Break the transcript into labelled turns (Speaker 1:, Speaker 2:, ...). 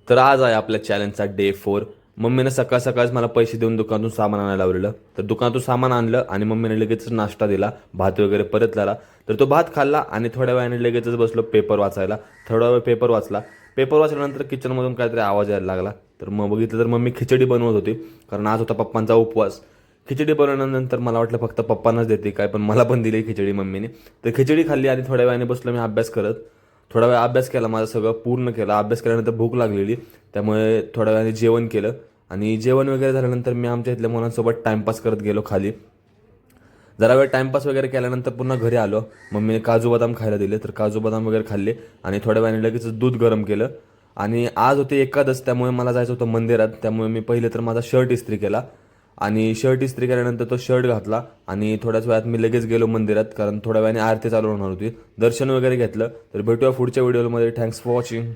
Speaker 1: तर आज आहे आपल्या चॅलेंजचा डे 4. मम्मीनं सकाळ सकाळच मला पैसे देऊन दुकानातून सामान आणायला लावलेलं. तर दुकानातून सामान आणलं आणि मम्मीने लगेचच नाश्ता दिला, भात वगैरे परतला. तर तो भात खाल्ला आणि थोड्या वेळाने लगेचच बसलो पेपर वाचायला. थोडा वेळ पेपर वाचला. पेपर वाचल्यानंतर किचनमधून काहीतरी आवाज यायला लागला. तर मग बघितलं तर मम्मी खिचडी बनवत होती, कारण आज होता पप्पांचा उपवास. खिचडी बनवल्यानंतर मला वाटलं फक्त पप्पांनाच देते काय, पण मला पण दिली खिचडी मम्मीने. तर खिचडी खाल्ली आणि थोड्या वेळाने बसलो मी अभ्यास करत. थोडा वेळ अभ्यास केला, माझं सगळं पूर्ण केलं. अभ्यास केल्यानंतर भूक लागलेली, त्यामुळे थोड्या वेळाने जेवण केलं. आणि जेवण वगैरे झाल्यानंतर मी आमच्या इथल्या मुलांसोबत टाईमपास करत गेलो खाली. जरा वेळ टाईमपास वगैरे केल्यानंतर पुन्हा घरी आलो. मम्मीने काजू बदाम खायला दिले, तर काजू बदाम वगैरे खाल्ले आणि थोड्या वेळाने लगेच दूध गरम केलं. आणि आज होते एकादश, त्यामुळे मला जायचं होतं मंदिरात. त्यामुळे मी पहिले तर माझा शर्ट इस्त्री केला आणि शर्ट इस्त्री केल्यानंतर तो शर्ट घातला आणि थोड्याच वेळात मी लगेच गेलो मंदिरात, कारण थोड्या वेळाने आरती चालू होणार होती. दर्शन वगैरे घेतलं. तर भेटूया पुढच्या व्हिडिओमध्ये. Thanks for watching.